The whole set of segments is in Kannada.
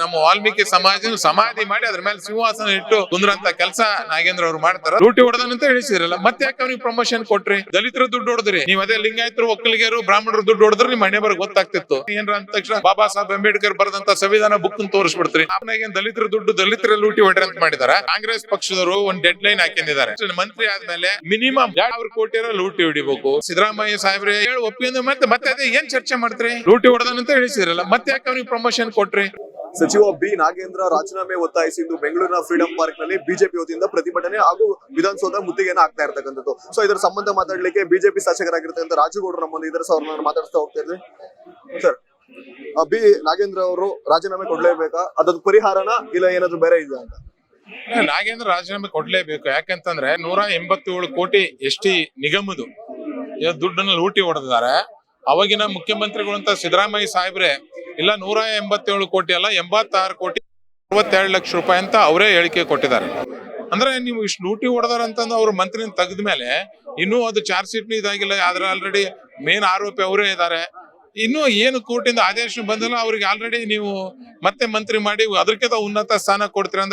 ನಮ್ಮ ವಾಲ್ಮೀಕಿ ಸಮಾಧಿ ಮಾಡಿ ಅದ್ರ ಮೇಲೆ ಸಿಂಹಾಸನ ಇಟ್ಟು ಕುಂದ್ರಂತ ಕೆಲಸ ನಾಗೇಂದ್ರ ಅವ್ರು ಮಾಡ್ತಾರ. ಲೂಟಿ ಹೊಡೆದಂತ ಹೇಳಿಸಿರಲ್ಲ, ಮತ್ತೆ ಯಾಕೆ ಅವ್ನಿಗೆ ಪ್ರಮೋಷನ್ ಕೊಟ್ರಿ? ದಲಿತರ ದುಡ್ಡು ಹೊಡೆದ್ರಿ ನೀವು, ಅದೇ ಲಿಂಗಾಯತರು, ಒಕ್ಕಲಿಗರು, ಬ್ರಾಹ್ಮಣರು ದುಡ್ಡು ಹೊಡೆದ್ರೆ ನಿಮ್ ಮನೆ ಬರ ಗೊತ್ತಾಗ್ತಿತ್ತು. ಏನ್ರ ಅಂದ ತಕ್ಷಣ ಬಾಬಾ ಸಾಹೇಬ್ ಅಂಬೇಡ್ಕರ್ ಬರೆದಂತ ಸಂವಿಧಾನ ಬುಕ್ ತೋರಿಸ್ಬಿಡ್ತೀರಿ. ಆಮೇಲೆ ದಲಿತರ ದುಡ್ಡು ದಲಿತರ ಲೂಟಿ ಹೊಡ್ರಿ ಅಂತ ಮಾಡಿದಾರ. ಕಾಂಗ್ರೆಸ್ ಪಕ್ಷದವರು ಒಂದ್ ಡೆಡ್ ಲೈನ್ ಹಾಕಿದ್ದಾರೆ, ಮಂತ್ರಿ ಆದ್ಮೇಲೆ ಮಿನಿಮಮ್ 2,000 ಕೋಟಿ ಲೂಟಿ ಹೊಡಿಬೇಕು. ಸಿದ್ದರಾಮಯ್ಯ ಸಾಹೇಬ್ರೆ ಹೇಳಿ ಒಪ್ಪಿಂದ ಮತ್ತೆ ಅದೇ ಏನ್ ಚರ್ಚೆ ಮಾಡ್ತೀರಿ? ಲೂಟಿ ಹೊಡೆದಂತ ಹೇಳಿಸಿರಲ್ಲ, ಮತ್ತೆ ಯಾಕೆ ಅವ್ನಿಗೆ ಪ್ರಮೋಷನ್ ಕೊಟ್ರಿ? ಸಚಿವ ಬಿ ನಾಗೇಂದ್ರ ರಾಜೀನಾಮೆ ಒತ್ತಾಯಿಸಿ ಇಂದು ಬೆಂಗಳೂರಿನ ಫ್ರೀಡಂ ಪಾರ್ಕ್ ನಲ್ಲಿ ಬಿಜೆಪಿ ವತಿಯಿಂದ ಪ್ರತಿಭಟನೆ ಹಾಗೂ ವಿಧಾನಸೌಧ ಮುತ್ತಿಗೆಯನ್ನು ಹಾಕ್ತಾ ಇರ್ತಕ್ಕಂಥದ್ದು. ಸೊ ಇದರ ಸಂಬಂಧ ಮಾತಾಡ್ಲಿಕ್ಕೆ ಬಿಜೆಪಿ ಶಾಸಕರಾಗಿರ್ತಕ್ಕಂಥ ರಾಜುಗೌಡರು ನಮ್ಮನ್ನು ಇದ್ದಾರೆ. ಸರ್, ಅವ್ರನ್ನ ಮಾತಾಡ್ತಾ ಹೋಗ್ತಾ ಇದ್ವಿ. ಸರ್, ಬಿ ನಾಗೇಂದ್ರ ಅವರು ರಾಜೀನಾಮೆ ಕೊಡ್ಲೇಬೇಕಾ? ಅದೊಂದು ಪರಿಹಾರನ ಇಲ್ಲ ಏನಾದ್ರು ಬೇರೆ ಇದೆ ಅಂತ? ನಾಗೇಂದ್ರ ರಾಜೀನಾಮೆ ಕೊಡ್ಲೇಬೇಕು. ಯಾಕಂತಂದ್ರೆ 187 ಕೋಟಿ ಎಸ್ಟಿ ನಿಗಮದು ದುಡ್ಡನ್ನು ಲೂಟಿ ಹೊಡೆದಿದ್ದಾರೆ. ಅವಾಗಿನ ಮುಖ್ಯಮಂತ್ರಿಗಳಂತ ಸಿದ್ದರಾಮಯ್ಯ ಸಾಹೇಬ್ರೆ ಇಲ್ಲ 187 ಕೋಟಿ ಅಲ್ಲ 86 ಕೋಟಿ 62 ಲಕ್ಷ ರೂಪಾಯಿ ಅಂತ ಅವರೇ ಹೇಳಿಕೆ ಕೊಟ್ಟಿದ್ದಾರೆ. ಅಂದ್ರೆ ನೀವು ಇಷ್ಟು ಲೂಟಿ ಹೊಡೆದಾರಂತಂದು ಅವ್ರ ಮಂತ್ರಿನ ತೆಗೆದ ಮೇಲೆ ಇನ್ನೂ ಅದು ಚಾರ್ಜ್ ಶೀಟ್ ಇದಾಗಿಲ್ಲ. ಆದ್ರೆ ಆಲ್ರೆಡಿ ಮೇನ್ ಆರೋಪಿ ಅವರೇ ಇದ್ದಾರೆ. ಇನ್ನು ಏನು ಕೋರ್ಟಿಂದ ಆದೇಶ ಬಂದಿಲ್ಲ ಅವ್ರಿಗೆ. ಆಲ್ರೆಡಿ ನೀವು ಮತ್ತೆ ಮಂತ್ರಿ ಮಾಡಿ ಅದಕ್ಕಿಂತ ಉನ್ನತ ಸ್ಥಾನ ಕೊಡ್ತೀರ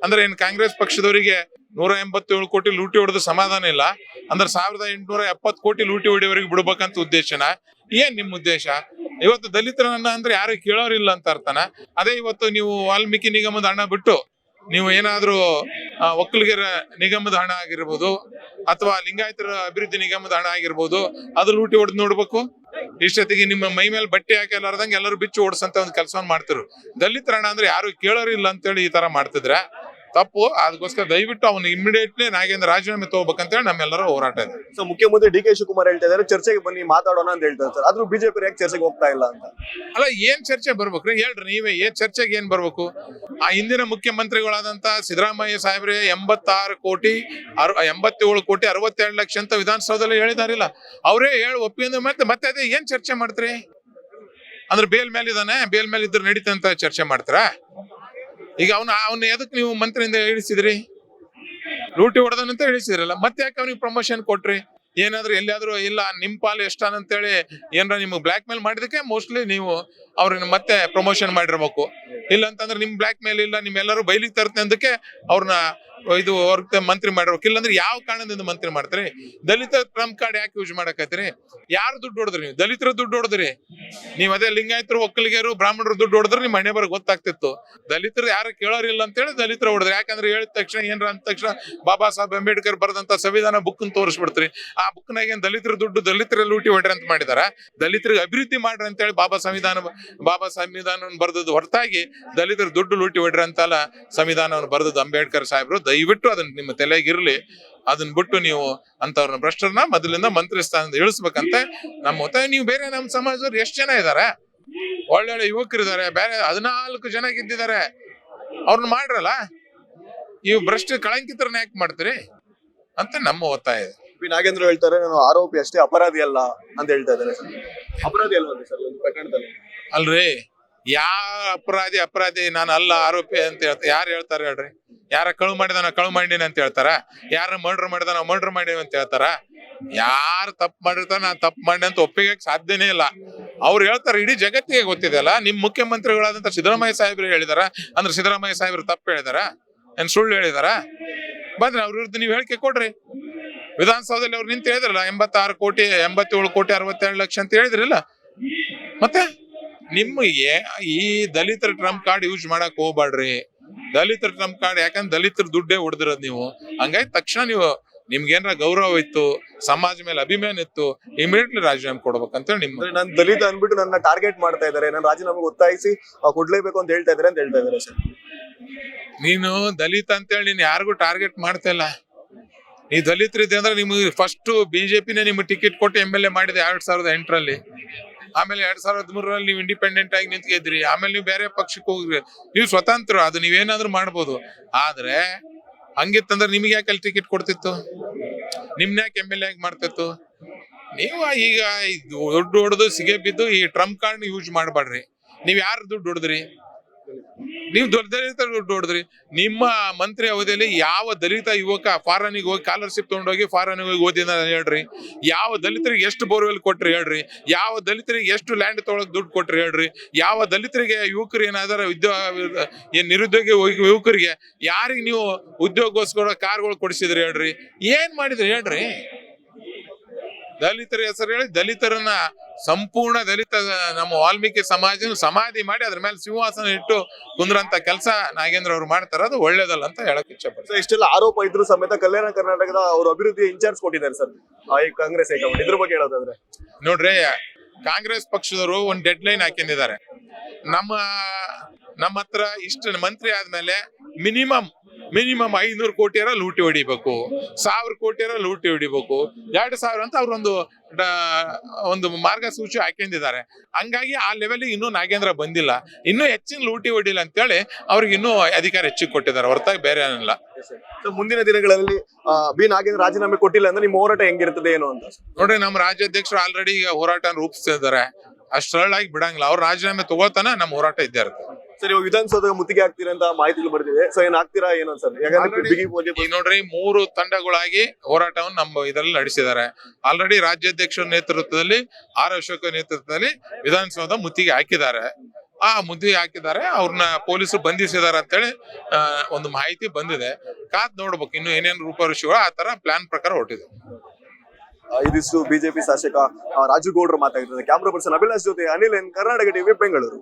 ಅಂದ್ರೆ ಏನ್ ಕಾಂಗ್ರೆಸ್ ಪಕ್ಷದವರಿಗೆ 187 ಕೋಟಿ ಲೂಟಿ ಹೊಡೆದು ಸಮಾಧಾನ ಇಲ್ಲ ಅಂದ್ರೆ 1,870 ಕೋಟಿ ಲೂಟಿ ಹೊಡೆಯವರಿಗೆ ಬಿಡ್ಬೇಕಂತ ಉದ್ದೇಶನ? ಏನ್ ನಿಮ್ ಉದ್ದೇಶ? ಇವತ್ತು ದಲಿತರನ್ನ ಅಂದ್ರೆ ಯಾರು ಕೇಳೋರಿಲ್ಲ ಅಂತ ಅರ್ಥನ? ಅದೇ ಇವತ್ತು ನೀವು ವಾಲ್ಮೀಕಿ ನಿಗಮದ ಹಣ ಬಿಟ್ಟು ನೀವು ಏನಾದ್ರೂ ಒಕ್ಕಲಿಗರ ನಿಗಮದ ಹಣ ಆಗಿರ್ಬೋದು ಅಥವಾ ಲಿಂಗಾಯತರ ಅಭಿವೃದ್ಧಿ ನಿಗಮದ ಹಣ ಆಗಿರ್ಬೋದು, ಅದು ಲೂಟಿ ಹೊಡೆದ್ ನೋಡ್ಬೇಕು. ಇಷ್ಟೊತ್ತಿಗೆ ನಿಮ್ಮ ಮೈ ಮೇಲೆ ಬಟ್ಟೆ ಹಾಕಲಾರ್ದಂಗೆ ಎಲ್ಲರೂ ಬಿಚ್ಚು ಓಡಿಸಂತ ಒಂದು ಕೆಲಸವನ್ನು ಮಾಡ್ತಿರು. ದಲಿತರ ಹಣ ಅಂದ್ರೆ ಯಾರು ಕೇಳೋರಿಲ್ಲ ಅಂತೇಳಿ ಈ ತರ ಮಾಡ್ತಿದ್ರೆ ತಪ್ಪು. ಅದಕ್ಕೋಸ್ಕರ ದಯವಿಟ್ಟು ಅವನು ಇಮಿಡಿಯೇಟ್ಲಿ ನಾಗೇಂದ್ರ ರಾಜೀನಾಮೆ ತಗೋಬೇಕಂತೇಳಿ ನಮ್ಮೆಲ್ಲರೂ ಹೋರಾಟ ಇದೆ. ಸೊ ಮುಖ್ಯಮಂತ್ರಿ ಡಿ ಕೆ ಶಿವಕುಮಾರ್ ಹೇಳ್ತಾ ಇದ್ದಾರೆ ಚರ್ಚೆಗೆ ಬನ್ನಿ ಮಾತಾಡೋಣ ಅಂತ ಹೇಳ್ತಾರೆ ಸರ್. ಆದ್ರೂ ಬಿಜೆಪಿ ಯಾಕೆ ಚರ್ಚೆಗೆ ಹೋಗ್ತಾ ಇಲ್ಲ ಅಂತ? ಅಲ್ಲ, ಏನ್ ಚರ್ಚೆ ಬರ್ಬೇಕ್ರಿ ಹೇಳ್ರಿ ನೀವೇ. ಚರ್ಚೆಗೆ ಏನ್ ಬರ್ಬೇಕು? ಆ ಹಿಂದಿನ ಮುಖ್ಯಮಂತ್ರಿಗಳಾದಂತ ಸಿದ್ದರಾಮಯ್ಯ ಸಾಹೇಬ್ರೆ 87 ಕೋಟಿ 62 ಲಕ್ಷ ಅಂತ ವಿಧಾನಸೌಧದಲ್ಲಿ ಹೇಳಿದಾರಿಲ್ಲ, ಅವರೇ ಹೇಳಿ ಒಪ್ಪಿಂದ ಮತ್ತೆ ಅದೇ ಏನ್ ಚರ್ಚೆ ಮಾಡ್ತೀರಿ? ಅಂದ್ರೆ ಬೇಲ್ ಮೇಲೆ ಇದ್ದಾನೆ, ಬೇಲ್ ಮೇಲೆ ಇದ್ರೆ ನಡೀತಂತ ಚರ್ಚೆ ಮಾಡ್ತಾರ? ಈಗ ಅವನ್ನ ಎದಕ್ ನೀವು ಮಂತ್ರಿಯಿಂದ ಇಳಿಸಿದ್ರಿ? ಲೂಟಿ ಹೊಡೆದನಂತ ಇಳಿಸಿದ್ರಲ್ಲ, ಮತ್ತೆ ಯಾಕೆ ಅವ್ನಿಗೆ ಪ್ರಮೋಷನ್ ಕೊಟ್ರಿ? ಏನಾದ್ರು ಎಲ್ಲಿಯಾದ್ರೂ ಇಲ್ಲ ನಿಮ್ ಪಾಲು ಎಷ್ಟಾನಂತೇಳಿ ಏನಾರ ನಿಮ್ಗೆ ಬ್ಲಾಕ್ ಮೇಲ್ ಮಾಡಿದಕ್ಕೆ ಮೋಸ್ಟ್ಲಿ ನೀವು ಅವ್ರನ್ನ ಮತ್ತೆ ಪ್ರಮೋಷನ್ ಮಾಡಿರ್ಬೇಕು. ಇಲ್ಲ ಅಂತಂದ್ರೆ ನಿಮ್ ಬ್ಲಾಕ್ ಮೇಲ್ ಇಲ್ಲ, ನಿಮ್ಮೆಲ್ಲರೂ ಬೈಲಿಗೆ ತರ್ತೇನೆ ಅಂದಕ್ಕೆ ಅವ್ರನ್ನ ಇದು ಮಂತ್ರಿ ಮಾಡಿರ್ಬೇಕು. ಇಲ್ಲಾಂದ್ರೆ ಯಾವ ಕಾರಣದಿಂದ ಮಂತ್ರಿ ಮಾಡ್ತೀರಿ? ದಲಿತ ಟ್ರಂಪ್ ಕಾರ್ಡ್ ಯಾಕೆ ಯೂಸ್ ಮಾಡಕತ್ತೀರಿ? ಯಾರು ದುಡ್ಡು ಹೊಡೆದ್ರಿ? ನೀವು ದಲಿತರ ದುಡ್ಡು ಹೊಡೆದ್ರಿ. ನೀವ್ ಅದೇ ಲಿಂಗಾಯತರು, ಒಕ್ಕಲಿಗರು, ಬ್ರಾಹ್ಮಣರು ದುಡ್ಡು ಹೊಡೆದ್ರೆ ನಿಮ್ ಮನೆ ಬರ ಗೊತ್ತಾಗ್ತಿತ್ತು. ದಲಿತರು ಯಾರು ಕೇಳೋರಿಲ್ಲ ಅಂತೇಳಿ ದಲಿತರ ಹೊಡೆದ್ರಿ. ಯಾಕಂದ್ರೆ ಹೇಳಿದ ತಕ್ಷಣ ಏನ್ರ ಅಂದ ತಕ್ಷಣ ಬಾಬಾ ಸಾಹೇಬ್ ಅಂಬೇಡ್ಕರ್ ಬರೆದಂತ ಸಂವಿಧಾನ ಬುಕ್ ತೋರಿಸ್ಬಿಡ್ತೀರಿ. ಆ ಬುಕ್ನಾಗ ಏನ್ ದಲಿತರ ದುಡ್ಡು ದಲಿತರ ಲೂಟಿ ಹೊಡ್ರಿ ಅಂತ ಮಾಡಿದಾರ? ದಲಿತರಿಗೆ ಅಭಿವೃದ್ಧಿ ಮಾಡ್ರಿ ಅಂತೇಳಿ ಬಾಬಾ ಸಂವಿಧಾನವನ್ನು ಬರೆದದ್ದು ಹೊರತಾಗಿ ದಲಿತರ ದುಡ್ಡು ಲೂಟಿ ಹೊಡ್ರಿ ಅಂತಲ್ಲ ಸಂವಿಧಾನವನ್ನು ಬರೆದದ್ದು ಅಂಬೇಡ್ಕರ್ ಸಾಹೇಬ್ರು. ದಯವಿಟ್ಟು ಅದನ್ನ ನಿಮ್ಮ ತಲೆಗಿರ್ಲಿ. ಅದನ್ನ ಬಿಟ್ಟು ನೀವು ಅಂತವ್ರನ್ನ ಭ್ರಷ್ಟರನ್ನ ಮೊದಲಿಂದ ಮಂತ್ರಿ ಸ್ಥಾನದಿಂದ ಇಳಿಸ್ಬೇಕಂತ ನಮ್ಮ ಒತ್ತಾಯ. ನೀವು ಬೇರೆ ನಮ್ಮ ಸಮಾಜದವ್ರು ಎಷ್ಟು ಜನ ಇದಾರೆ, ಒಳ್ಳೊಳ್ಳೆ ಯುವಕರಿದ್ದಾರೆ, ಬೇರೆ 14 ಜನ ಗೆದ್ದಿದ್ದಾರೆ, ಅವ್ರನ್ನ ಮಾಡ್ರಲ್ಲ. ಇವು ಭ್ರಷ್ಟ ಕಳಂಕಿತರನ್ನ ಯಾಕೆ ಮಾಡ್ತೀರಿ ಅಂತ ನಮ್ಮ ಒತ್ತಾಯ ಇದೆ. ಪಿ ನಾಗೇಂದ್ರ ಹೇಳ್ತಾರೆ ನಾನು ಆರೋಪಿ ಅಷ್ಟೇ, ಅಪರಾಧಿ ಅಲ್ಲ ಅಂತ ಹೇಳ್ತಾ ಇದ್ದಾರೆ. ಅಪರಾಧಿ ಅಲ್ವಾ ಸರ್ ಒಂದು ಪ್ರಕರಣದಲ್ಲಿ? ಅಲ್ರಿ, ಅಪರಾಧಿ ನಾನು ಅಲ್ಲ ಆರೋಪಿ ಅಂತ ಯಾರು ಹೇಳ್ತಾರೆ ಹೇಳ್ರಿ? ಯಾರ ಕಳು ಮಾಡಿದೀನಿ ಅಂತ ಹೇಳ್ತಾರ? ಯಾರ ಮರ್ಡರ್ ಮಾಡಿದೀನಿ ಅಂತ ಹೇಳ್ತಾರ? ಯಾರು ತಪ್ಪು ಮಾಡಿರ್ತಾರ ನಾನು ತಪ್ಪು ಮಾಡಿ ಅಂತ ಒಪ್ಪಿಗೆ ಸಾಧ್ಯನೇ ಇಲ್ಲ. ಅವ್ರು ಹೇಳ್ತಾರೆ, ಇಡೀ ಜಗತ್ತಿಗೆ ಗೊತ್ತಿದೆ ಅಲ್ಲ. ನಿಮ್ ಮುಖ್ಯಮಂತ್ರಿಗಳಾದಂತ ಸಿದ್ದರಾಮಯ್ಯ ಸಾಹೇಬ್ರು ಹೇಳಿದಾರ ಅಂದ್ರೆ ಸಿದ್ದರಾಮಯ್ಯ ಸಾಹೇಬ್ರು ತಪ್ಪು ಹೇಳಿದಾರ ಏನ್ ಸುಳ್ಳು ಹೇಳಿದಾರ? ಬಂದ್ರೆ ಅವ್ರ ವಿರುದ್ಧ ನೀವ್ ಹೇಳಿಕೆ ಕೊಡ್ರಿ. ವಿಧಾನಸೌಧದಲ್ಲಿ ಅವ್ರು ನಿಂತು ಹೇಳಿದ್ರಲ್ಲ 87 ಕೋಟಿ 62 ಲಕ್ಷ ಅಂತ ಹೇಳಿದ್ರಲ್ಲ. ಮತ್ತೆ ನಿಮ್ಗೆ ಈ ದಲಿತರ ಟ್ರಂಪ್ ಕಾರ್ಡ್ ಯೂಸ್ ಮಾಡಕ್ ಹೋಗ್ಬಾಡ್ರಿ. ದಲಿತರ ಟ್ರಂಪ್ ಕಾರ್ಡ್ ಯಾಕಂದ್ರೆ ದಲಿತರ ದುಡ್ಡೇ ಹೊಡೆದಿರೋದು ನೀವು. ಹಂಗಾಗಿ ತಕ್ಷಣ ನೀವು ನಿಮ್ಗೇನಾರ ಗೌರವ ಇತ್ತು, ಸಮಾಜ ಮೇಲೆ ಅಭಿಮಾನ ಇತ್ತು, ಇಮಿಡಿಯೇಟ್ಲಿ ರಾಜೀನಾಮೆ ಕೊಡ್ಬೇಕಂತ ನಿಮ್ಗೆ. ನಾನು ದಲಿತ ಅನ್ಬಿಟ್ಟು ನನ್ನ ಟಾರ್ಗೆಟ್ ಮಾಡ್ತಾ ಇದ್ದಾರೆ, ನಾನು ರಾಜೀನಾಮೆಗೆ ಒತ್ತಾಯಿಸಿ ಕೊಡ್ಲೇಬೇಕು ಅಂತ ಹೇಳ್ತಾ ಇದ್ದಾರೆ ಸರ್. ನೀನು ದಲಿತ ಅಂತೇಳಿ ನೀನ್ ಯಾರಿಗೂ ಟಾರ್ಗೆಟ್ ಮಾಡ್ತಾ ಇಲ್ಲ. ನೀ ದಲಿತರಿದ್ದೆ ಅಂದ್ರೆ ನಿಮ್ಗೆ ಫಸ್ಟ್ ಬಿಜೆಪಿನೇ ನಿಮ್ಗೆ ಟಿಕೆಟ್ ಕೊಟ್ಟು MLA ಮಾಡಿದೆ 2008ರಲ್ಲಿ. ಆಮೇಲೆ 2013ರಲ್ಲಿ ನೀವು ಇಂಡಿಪೆಂಡೆಂಟ್ ಆಗಿ ನಿಂತ್ಗೆದ್ರಿ. ಆಮೇಲೆ ನೀವು ಬೇರೆ ಪಕ್ಷಕ್ಕೆ ಹೋಗ್ರಿ. ನೀವು ಸ್ವತಂತ್ರ, ಅದು ನೀವೇನಾದ್ರೂ ಮಾಡ್ಬೋದು. ಆದ್ರೆ ಹಂಗಿತ್ತಂದ್ರೆ ನಿಮ್ಗೆ ಯಾಕೆ ಅಲ್ಲಿ ಟಿಕೆಟ್ ಕೊಡ್ತಿತ್ತು? ನಿಮ್ನ ಯಾಕೆ MLA ಆಗಿ ಮಾಡ್ತಿತ್ತು? ನೀವು ಈಗ ದುಡ್ಡು ಹೊಡೆದು ಸಿಗೆ ಬಿದ್ದು ಈ ಟ್ರಂಪ್ ಕಾರ್ಡ್ ಯೂಸ್ ಮಾಡ್ಬಾಡ್ರಿ. ನೀವ್ ಯಾರು ದುಡ್ಡು ಹೊಡೆದ್ರಿ? ನೀವು ದಲಿತರ ದುಡ್ಡು ಹೊಡೆದ್ರಿ. ನಿಮ್ಮ ಮಂತ್ರಿ ಅವಧಿಯಲ್ಲಿ ಯಾವ ದಲಿತ ಯುವಕ ಫಾರನಿಗೆ ಹೋಗಿ ಸ್ಕಾಲರ್ಶಿಪ್ ತಗೊಂಡೋಗಿ ಫಾರನಿಗೆ ಹೋಗಿ ಓದಿದ ಹೇಳ್ರಿ? ಯಾವ ದಲಿತರಿಗೆ ಎಷ್ಟು ಬೋರ್ವೆಲ್ ಕೊಟ್ರಿ ಹೇಳ್ರಿ? ಯಾವ ದಲಿತರಿಗೆ ಎಷ್ಟು ಲ್ಯಾಂಡ್ ತೊಗೊಳಕ್ ದುಡ್ಡು ಕೊಟ್ರಿ ಹೇಳ್ರಿ? ಯಾವ ದಲಿತರಿಗೆ ಯುವಕರು ಏನಾದಾರ ನಿರುದ್ಯೋಗಿ ಯುವಕರಿಗೆ ಯಾರಿಗೆ ನೀವು ಉದ್ಯೋಗಗೋಸ್ಕರ ಕಾರ್ಗಳು ಕೊಡಿಸಿದ್ರಿ ಹೇಳ್ರಿ? ಏನ್ ಮಾಡಿದ್ರಿ ಹೇಳ್ರಿ? ದಲಿತರ ಹೆಸರು ಹೇಳಿ ದಲಿತರನ್ನ ಸಂಪೂರ್ಣ ದಲಿತ ನಮ್ಮ ವಾಲ್ಮೀಕಿ ಸಮಾಜ ಸಮಾಧಿ ಮಾಡಿ ಅದ್ರ ಮೇಲೆ ಸಿಂಹಾಸನ ಇಟ್ಟು ಕುಂದ್ರಂತ ಕೆಲಸ ನಾಗೇಂದ್ರ ಅವ್ರು ಮಾಡ್ತಾರ, ಅದು ಒಳ್ಳೇದಲ್ಲ ಅಂತ ಹೇಳಕ್ ಇಚ್ಛಪಡ್ತೀನಿ. ಇಷ್ಟೆಲ್ಲ ಆರೋಪ ಇದ್ರು ಸಮೇತ ಕಲ್ಯಾಣ ಕರ್ನಾಟಕದ ಅವರು ಅಭಿವೃದ್ಧಿ ಇನ್ಚಾರ್ಜ್ ಕೊಟ್ಟಿದ್ದಾರೆ ಸರ್ ಕಾಂಗ್ರೆಸ್ ಹೈಕಮಾಂಡ್. ಇದ್ರ ಬಗ್ಗೆ ಹೇಳೋದಾದ್ರೆ ನೋಡ್ರಿ, ಕಾಂಗ್ರೆಸ್ ಪಕ್ಷದವರು ಒಂದು ಡೆಡ್ ಲೈನ್ ಹಾಕಿದ್ದಾರೆ. ನಮ್ಮ ಹತ್ರ ಇಷ್ಟು ಮಂತ್ರಿ ಆದ್ಮೇಲೆ ಮಿನಿಮಮ್ 500 ಕೋಟಿಯರ ಲೂಟಿ ಹೊಡಿಬೇಕು, 1000 ಕೋಟಿಯರ ಲೂಟಿ ಹೊಡಿಬೇಕು, 2000 ಅಂತ ಒಂದು ಮಾರ್ಗಸೂಚಿ ಹಾಕೊಂಡಿದ್ದಾರೆ. ಹಂಗಾಗಿ ಆ ಲೆವೆಲ್ ಇನ್ನೂ ನಾಗೇಂದ್ರ ಬಂದಿಲ್ಲ, ಇನ್ನೂ ಹೆಚ್ಚಿನ ಲೂಟಿ ಹೊಡಿಲ್ಲ ಅಂತೇಳಿ ಅವ್ರಿಗೆ ಇನ್ನೂ ಅಧಿಕಾರ ಹೆಚ್ಚಿಗೆ ಕೊಟ್ಟಿದ್ದಾರೆ, ಹೊರತಾಗಿ ಬೇರೆ ಏನಿಲ್ಲ. ಮುಂದಿನ ದಿನಗಳಲ್ಲಿ ಬಿ ನಾಗೇಂದ್ರ ರಾಜೀನಾಮೆ ಕೊಟ್ಟಿಲ್ಲ ಅಂದ್ರೆ ನಿಮ್ಮ ಹೋರಾಟ ಹೆಂಗಿರ್ತದೆ ಏನು ಅಂತ ನೋಡ್ರಿ, ನಮ್ಮ ರಾಜ್ಯಾಧ್ಯಕ್ಷರು ಆಲ್ರೆಡಿ ಈಗ ಹೋರಾಟ ರೂಪಿಸ್ತಿದ್ದಾರೆ. ಅಷ್ಟು ಸರಳಾಗಿ ಬಿಡಂಗಿಲ್ಲ. ಅವ್ರು ರಾಜೀನಾಮೆ ತಗೋತಾನ ನಮ್ಮ ಹೋರಾಟ ಇದ್ದೇ ಇರುತ್ತೆ. ಸರ್, ಇವಾಗ ವಿಧಾನಸೌಧ ಮುತ್ತಿಗೆ ಆಗ್ತೀರಾ ಅಂತ ಮಾಹಿತಿಗಳು ಬರ್ತಿದೆ. ಸೊ ಏನ್ ಆಗ್ತೀರಾ ಏನು ಸರ್? ಈಗ ನೋಡ್ರಿ, 3 ತಂಡಗಳಾಗಿ ಹೋರಾಟವನ್ನು ನಮ್ಮ ಇದರಲ್ಲಿ ನಡೆಸಿದ್ದಾರೆ. ಆಲ್ರೆಡಿ ರಾಜ್ಯಾಧ್ಯಕ್ಷರ ನೇತೃತ್ವದಲ್ಲಿ ಆರ್ ಅಶೋಕ ನೇತೃತ್ವದಲ್ಲಿ ವಿಧಾನಸೌಧ ಮುತ್ತಿಗೆ ಹಾಕಿದ್ದಾರೆ. ಆ ಮುತ್ತಿಗೆ ಹಾಕಿದ್ದಾರೆ, ಅವ್ರನ್ನ ಪೊಲೀಸರು ಬಂಧಿಸಿದ್ದಾರೆ ಅಂತೇಳಿ ಒಂದು ಮಾಹಿತಿ ಬಂದಿದೆ. ಕಾದ್ ನೋಡ್ಬೇಕು ಇನ್ನು ಏನೇನು ರೂಪರೇಷೆಗಳು ಆ ತರ ಪ್ಲಾನ್ ಪ್ರಕಾರ ಹೊರಟಿದೆ. ಇದಿಷ್ಟು ಬಿಜೆಪಿ ಶಾಸಕ ರಾಜುಗೌಡರು ಮಾತಾಡಿದ್ದಾರೆ. ಕ್ಯಾಮ್ರಾ ಪರ್ಸನ್ ಅಭಿಲಾಷ್ ಜೊತೆ ಅನಿಲ್ ಎನ್, ಕರ್ನಾಟಕ ಟಿವಿ, ಬೆಂಗಳೂರು.